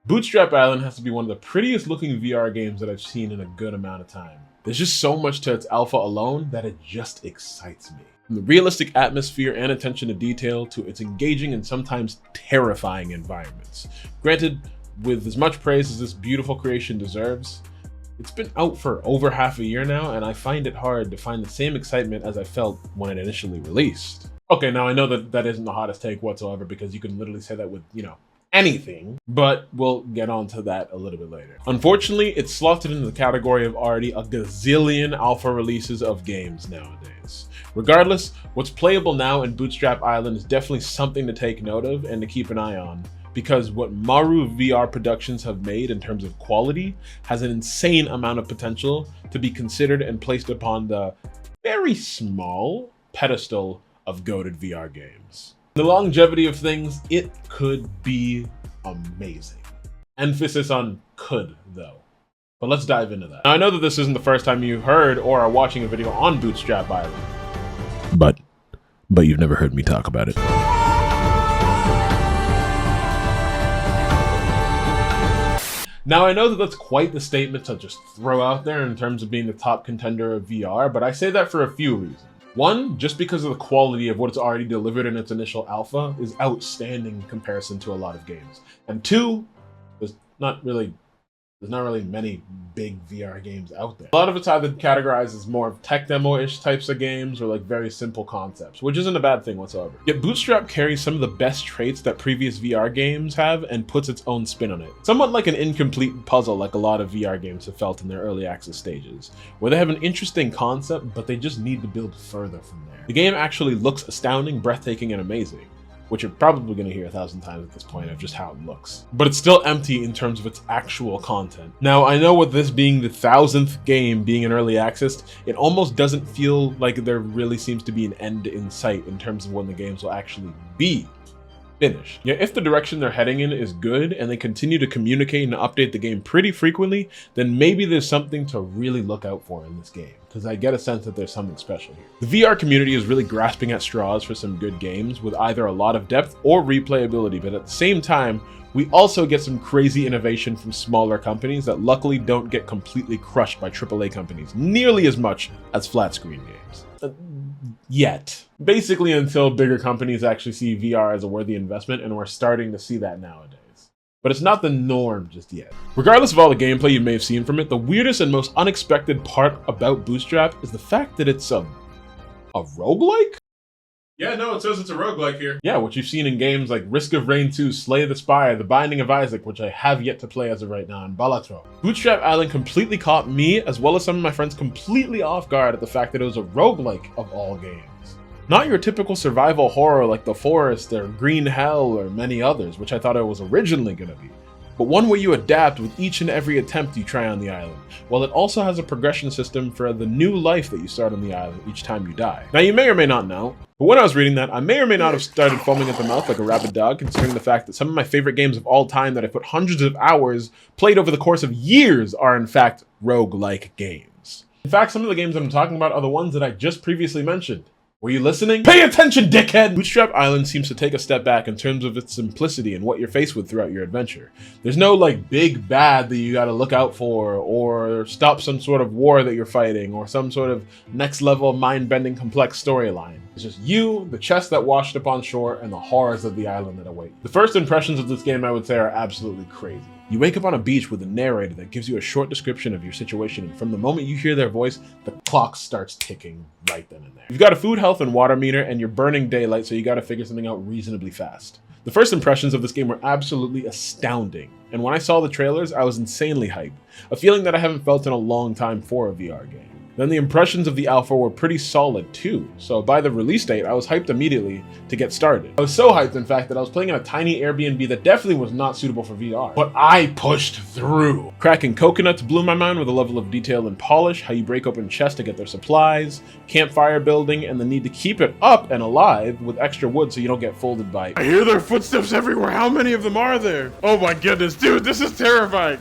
Bootstrap Island has to be one of the prettiest looking VR games that I've seen in a good amount of time. There's just so much to its alpha alone that it just excites me. From the realistic atmosphere and attention to detail to its engaging and sometimes terrifying environments. Granted, with as much praise as this beautiful creation deserves, it's been out for over half a year now, and I find it hard to find the same excitement as I felt when it initially released. Okay, now I know that isn't the hottest take whatsoever, because you can literally say that with, anything, but we'll get on to that a little bit later. Unfortunately, it's slotted into the category of already a gazillion alpha releases of games nowadays. Regardless, what's playable now in Bootstrap Island is definitely something to take note of and to keep an eye on, because what Maru VR Productions have made in terms of quality has an insane amount of potential to be considered and placed upon the very small pedestal of goated VR games. The longevity of things, it could be amazing. Emphasis on could, though. But let's dive into that. Now, I know that this isn't the first time you heard or are watching a video on Bootstrap Island. But you've never heard me talk about it. Now, I know that that's quite the statement to just throw out there in terms of being the top contender of VR, but I say that for a few reasons. One, just because of the quality of what it's already delivered in its initial alpha is outstanding in comparison to a lot of games. And two, there's not really many big VR games out there. A lot of it's either categorized as more of tech demo-ish types of games or like very simple concepts, which isn't a bad thing whatsoever. Yet Bootstrap carries some of the best traits that previous VR games have and puts its own spin on it. Somewhat like an incomplete puzzle, like a lot of VR games have felt in their early access stages, where they have an interesting concept, but they just need to build further from there. The game actually looks astounding, breathtaking, and amazing, which you're probably going to hear 1,000 times at this point of just how it looks. But it's still empty in terms of its actual content. Now, I know with this being the 1,000th game being in early access, it almost doesn't feel like there really seems to be an end in sight in terms of when the games will actually be finished. Yeah, if the direction they're heading in is good and they continue to communicate and update the game pretty frequently, then maybe there's something to really look out for in this game, because I get a sense that there's something special here. The VR community is really grasping at straws for some good games with either a lot of depth or replayability, but at the same time, we also get some crazy innovation from smaller companies that luckily don't get completely crushed by AAA companies nearly as much as flat screen games. Yet. Basically until bigger companies actually see VR as a worthy investment, and we're starting to see that nowadays. But it's not the norm just yet. Regardless of all the gameplay you may have seen from it, the weirdest and most unexpected part about Bootstrap is the fact that it's a roguelike? Yeah, no, it says it's a roguelike here. Yeah, what you've seen in games like Risk of Rain 2, Slay the Spire, The Binding of Isaac, which I have yet to play as of right now, and Balatro. Bootstrap Island completely caught me, as well as some of my friends, completely off guard at the fact that it was a roguelike of all games. Not your typical survival horror like The Forest or Green Hell or many others, which I thought it was originally going to be, but one where you adapt with each and every attempt you try on the island, while it also has a progression system for the new life that you start on the island each time you die. Now, you may or may not know, but when I was reading that, I may or may not have started foaming at the mouth like a rabid dog, considering the fact that some of my favorite games of all time that I put hundreds of hours played over the course of years are in fact roguelike games. In fact, some of the games I'm talking about are the ones that I just previously mentioned. Were you listening? Pay attention, dickhead! Bootstrap Island seems to take a step back in terms of its simplicity and what you're faced with throughout your adventure. There's no big bad that you gotta look out for, or stop some sort of war that you're fighting, or some sort of next level mind-bending complex storyline. It's just you, the chest that washed up on shore, and the horrors of the island that await. The first impressions of this game, I would say, are absolutely crazy. You wake up on a beach with a narrator that gives you a short description of your situation, and from the moment you hear their voice, the clock starts ticking right then and there. You've got a food, health, and water meter, and you're burning daylight, so you gotta figure something out reasonably fast. The first impressions of this game were absolutely astounding, and when I saw the trailers, I was insanely hyped, a feeling that I haven't felt in a long time for a VR game. Then the impressions of the alpha were pretty solid too, so by the release date, I was hyped immediately to get started. I was so hyped, in fact, that I was playing in a tiny Airbnb that definitely was not suitable for VR, but I pushed through. Cracking coconuts blew my mind with a level of detail and polish, how you break open chests to get their supplies, campfire building, and the need to keep it up and alive with extra wood so you don't get folded by. I hear their footsteps everywhere. How many of them are there? Oh my goodness, dude, this is terrifying.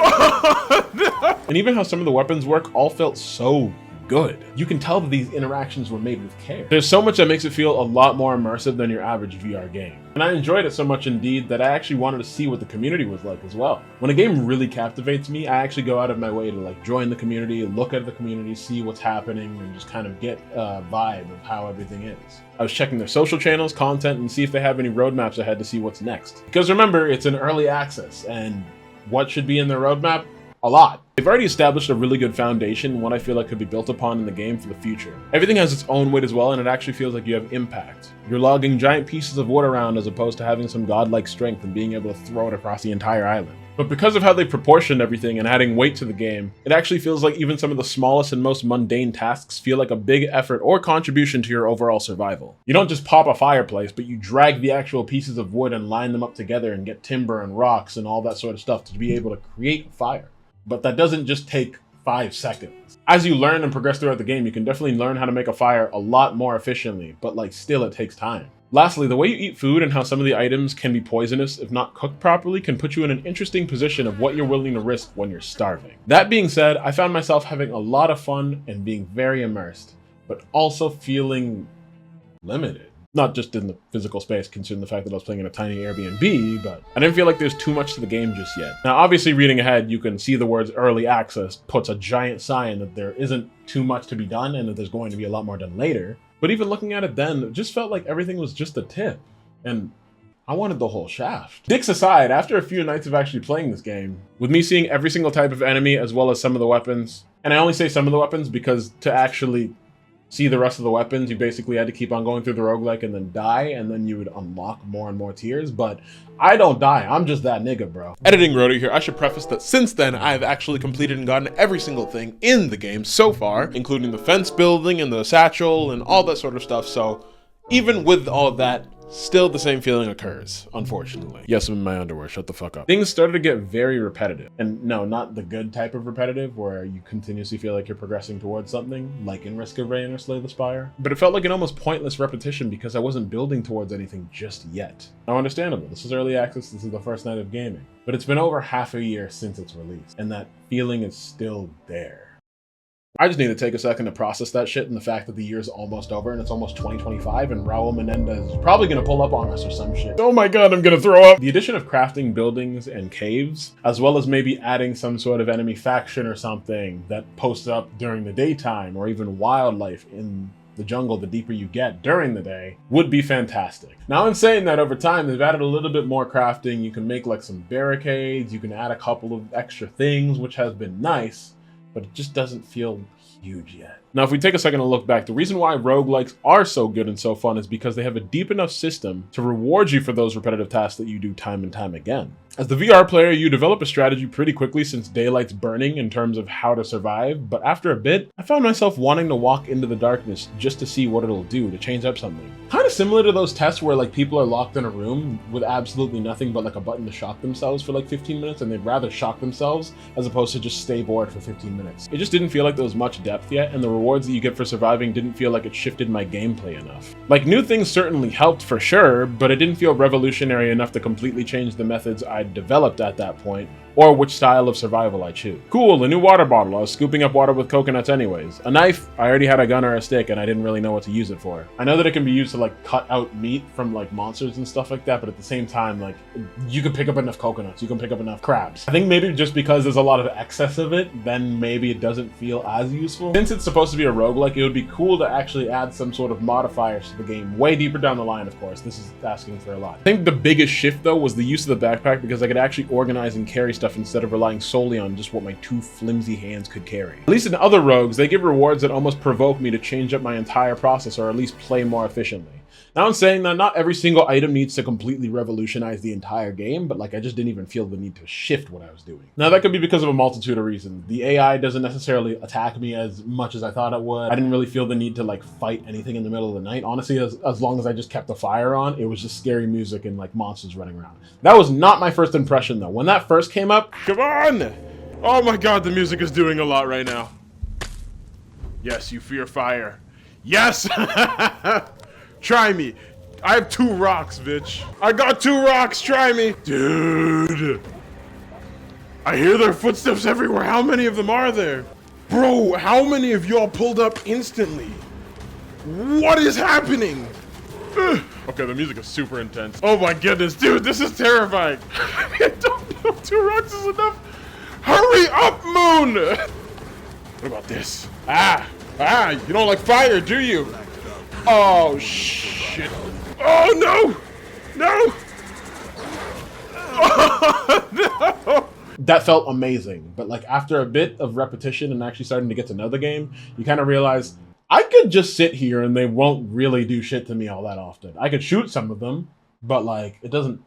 Oh, no. And even how some of the weapons work all felt so good. You can tell that these interactions were made with care. There's so much that makes it feel a lot more immersive than your average VR game. And I enjoyed it so much indeed that I actually wanted to see what the community was like as well. When a game really captivates me, I actually go out of my way to like join the community, look at the community, see what's happening, and just kind of get a vibe of how everything is. I was checking their social channels, content, and see if they have any roadmaps ahead to see what's next. Because remember, it's an early access, and what should be in their roadmap? A lot. They've already established a really good foundation, and what I feel like could be built upon in the game for the future. Everything has its own weight as well, and it actually feels like you have impact. You're logging giant pieces of wood around as opposed to having some godlike strength and being able to throw it across the entire island. But because of how they proportioned everything and adding weight to the game, it actually feels like even some of the smallest and most mundane tasks feel like a big effort or contribution to your overall survival. You don't just pop a fireplace, but you drag the actual pieces of wood and line them up together and get timber and rocks and all that sort of stuff to be able to create a fire. But that doesn't just take 5 seconds. As you learn and progress throughout the game, you can definitely learn how to make a fire a lot more efficiently, but like still it takes time. Lastly, the way you eat food and how some of the items can be poisonous if not cooked properly can put you in an interesting position of what you're willing to risk when you're starving. That being said, I found myself having a lot of fun and being very immersed, but also feeling limited. Not just in the physical space, considering the fact that I was playing in a tiny Airbnb, but I didn't feel like there's too much to the game just yet. Now, obviously, reading ahead, you can see the words early access puts a giant sign that there isn't too much to be done and that there's going to be a lot more done later. But even looking at it then, it just felt like everything was just a tip. And I wanted the whole shaft. Dicks aside, after a few nights of actually playing this game, with me seeing every single type of enemy as well as some of the weapons, and I only say some of the weapons because to actually see the rest of the weapons, you basically had to keep on going through the roguelike and then die, and then you would unlock more and more tiers, but I don't die, I'm just that nigga, bro. Editing Rody here. I should preface that since then, I have actually completed and gotten every single thing in the game so far, including the fence building and the satchel and all that sort of stuff, so even with all of that, still the same feeling occurs, unfortunately. Yes, I'm in my underwear, shut the fuck up. Things started to get very repetitive. And no, not the good type of repetitive where you continuously feel like you're progressing towards something, like in Risk of Rain or Slay the Spire. But it felt like an almost pointless repetition because I wasn't building towards anything just yet. Now, understandable, this is early access, this is the first night of gaming. But it's been over half a year since its release, and that feeling is still there. I just need to take a second to process that shit and the fact that the year's almost over and it's almost 2025 and Raul Menendez is probably gonna pull up on us or some shit. Oh my god, I'm gonna throw up! The addition of crafting buildings and caves, as well as maybe adding some sort of enemy faction or something that posts up during the daytime, or even wildlife in the jungle the deeper you get during the day, would be fantastic. Now, in saying that, over time they've added a little bit more crafting. You can make like some barricades, you can add a couple of extra things, which has been nice, but it just doesn't feel huge yet. Now, if we take a second to look back, the reason why roguelikes are so good and so fun is because they have a deep enough system to reward you for those repetitive tasks that you do time and time again. As the VR player, you develop a strategy pretty quickly since daylight's burning in terms of how to survive, but after a bit, I found myself wanting to walk into the darkness just to see what it'll do to change up something. Kind of similar to those tests where like people are locked in a room with absolutely nothing but like a button to shock themselves for like 15 minutes and they'd rather shock themselves as opposed to just stay bored for 15 minutes. It just didn't feel like there was much depth yet, and the rewards that you get for surviving didn't feel like it shifted my gameplay enough. Like, new things certainly helped for sure, but it didn't feel revolutionary enough to completely change the methods I'd developed at that point, or which style of survival I choose. Cool, a new water bottle. I was scooping up water with coconuts anyways. A knife, I already had a gun or a stick and I didn't really know what to use it for. I know that it can be used to like cut out meat from like monsters and stuff like that, but at the same time, like, you can pick up enough coconuts, you can pick up enough crabs. I think maybe just because there's a lot of excess of it, then maybe it doesn't feel as useful. Since it's supposed to be a roguelike, it would be cool to actually add some sort of modifiers to the game, way deeper down the line, of course. This is asking for a lot. I think the biggest shift though was the use of the backpack, because I could actually organize and carry stuff instead of relying solely on just what my two flimsy hands could carry. At least in other rogues, they give rewards that almost provoke me to change up my entire process or at least play more efficiently. Now, in saying that, not every single item needs to completely revolutionize the entire game, but like, I just didn't even feel the need to shift what I was doing. Now, that could be because of a multitude of reasons. The AI doesn't necessarily attack me as much as I thought it would. I didn't really feel the need to like fight anything in the middle of the night. Honestly, as long as I just kept the fire on, it was just scary music and like monsters running around. That was not my first impression though. When that first came up, come on! Oh my god, the music is doing a lot right now. Yes, you fear fire. Yes! Try me. I have 2 rocks, bitch. I got 2 rocks, try me. Dude. I hear their footsteps everywhere. How many of them are there? Bro, how many of y'all pulled up instantly? What is happening? Okay, the music is super intense. Oh my goodness, dude, this is terrifying. I don't know if 2 rocks is enough. Hurry up, Moon! What about this? You don't like fire, do you? Oh, shit. Oh, no! No! Oh, no! That felt amazing, but like after a bit of repetition and actually starting to get to know the game, you kind of realize I could just sit here and they won't really do shit to me all that often. I could shoot some of them, but like it isn't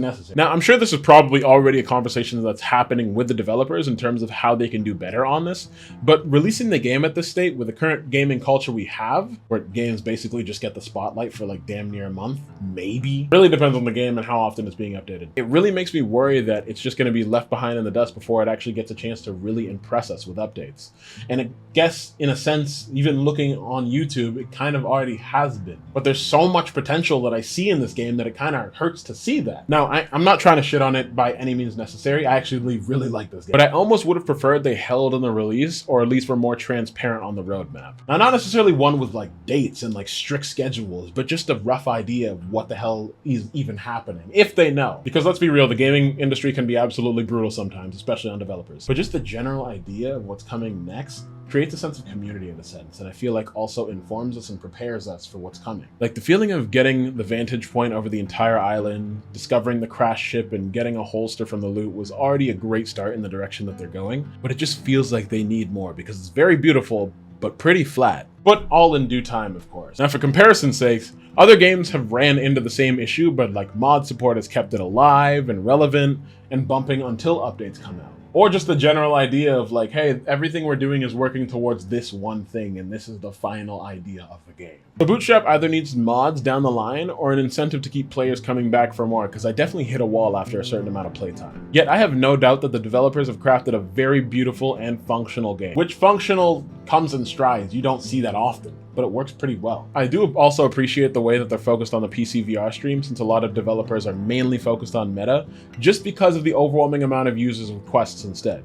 necessary. Now, I'm sure this is probably already a conversation that's happening with the developers in terms of how they can do better on this, but releasing the game at this state with the current gaming culture we have, where games basically just get the spotlight for like damn near a month, maybe. Really depends on the game and how often it's being updated. It really makes me worry that it's just going to be left behind in the dust before it actually gets a chance to really impress us with updates. And I guess, in a sense, even looking on YouTube, it kind of already has been. But there's so much potential that I see in this game that it kind of hurts to see that. Now, I'm not trying to shit on it by any means necessary. I actually really like this game. But I almost would have preferred they held on the release, or at least were more transparent on the roadmap. Now, not necessarily one with like dates and like strict schedules, but just a rough idea of what the hell is even happening, if they know. Because let's be real, the gaming industry can be absolutely brutal sometimes, especially on developers. But just the general idea of what's coming next creates a sense of community in a sense, and I feel like also informs us and prepares us for what's coming. Like the feeling of getting the vantage point over the entire island, discovering the crashed ship, and getting a holster from the loot was already a great start in the direction that they're going, but it just feels like they need more because it's very beautiful, but pretty flat. But all in due time, of course. Now, for comparison's sake, other games have ran into the same issue, but like mod support has kept it alive and relevant and bumping until updates come out. Or just the general idea of like, hey, everything we're doing is working towards this one thing, and this is the final idea of the game. The Bootstrap either needs mods down the line or an incentive to keep players coming back for more, because I definitely hit a wall after a certain amount of playtime. Yet I have no doubt that the developers have crafted a very beautiful and functional game, which functional comes in strides. You don't see that often, but it works pretty well. I do also appreciate the way that they're focused on the PC VR stream, since a lot of developers are mainly focused on meta, just because of the overwhelming amount of users and requests instead.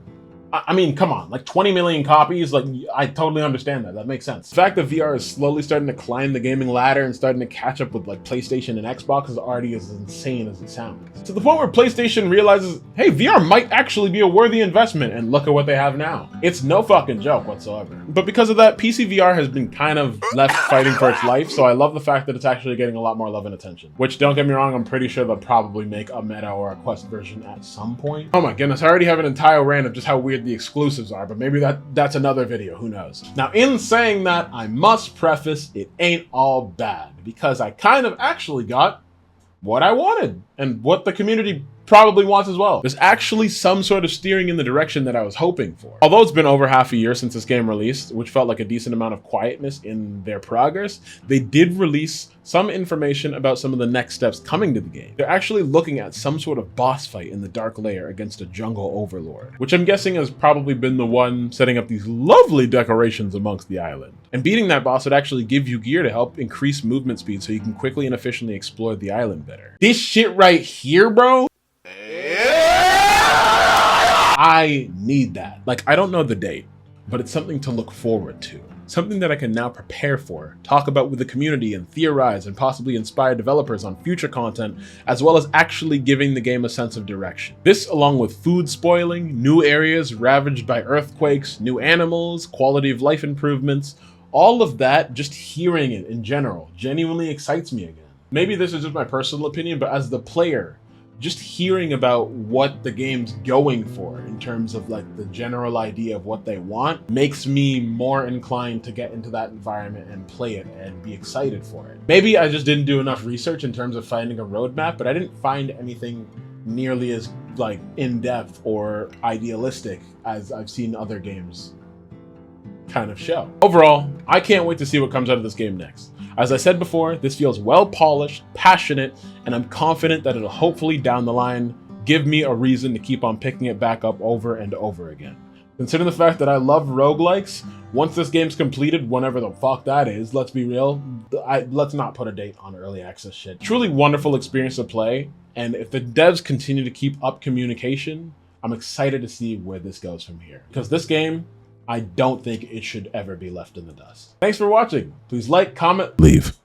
I mean, come on, like 20 million copies, like I totally understand that. That makes sense. The fact that VR is slowly starting to climb the gaming ladder and starting to catch up with like PlayStation and Xbox is already as insane as it sounds. To the point where PlayStation realizes, hey, VR might actually be a worthy investment, and look at what they have now. It's no fucking joke whatsoever. But because of that, PC VR has been kind of left fighting for its life, so I love the fact that it's actually getting a lot more love and attention. Which, don't get me wrong, I'm pretty sure they'll probably make a Meta or a Quest version at some point. Oh my goodness, I already have an entire rant of just how weird the exclusives are, but maybe that's another video, who knows. Now, in saying that, I must preface it ain't all bad, because I kind of actually got what I wanted and what the community probably wants as well. There's actually some sort of steering in the direction that I was hoping for. Although it's been over half a year since this game released, which felt like a decent amount of quietness in their progress, they did release some information about some of the next steps coming to the game. They're actually looking at some sort of boss fight in the Dark Lair against a jungle overlord, which I'm guessing has probably been the one setting up these lovely decorations amongst the island. And beating that boss would actually give you gear to help increase movement speed so you can quickly and efficiently explore the island better. This shit right here, bro, I need that. Like, I don't know the date, but it's something to look forward to. Something that I can now prepare for, talk about with the community, and theorize and possibly inspire developers on future content, as well as actually giving the game a sense of direction. This, along with food spoiling, new areas ravaged by earthquakes, new animals, quality of life improvements, all of that, just hearing it in general, genuinely excites me again. Maybe this is just my personal opinion, but as the player, just hearing about what the game's going for in terms of like the general idea of what they want makes me more inclined to get into that environment and play it and be excited for it. Maybe I just didn't do enough research in terms of finding a roadmap, but I didn't find anything nearly as like in-depth or idealistic as I've seen other games kind of show. Overall, I can't wait to see what comes out of this game next. As I said before, this feels well polished, passionate, and I'm confident that it'll hopefully down the line give me a reason to keep on picking it back up over and over again. Considering the fact that I love roguelikes, once this game's completed, whenever the fuck that is, let's be real, let's not put a date on early access shit. Truly wonderful experience to play, and if the devs continue to keep up communication, I'm excited to see where this goes from here. Because this game I don't think it should ever be left in the dust. Thanks for watching. Please like, comment, leave.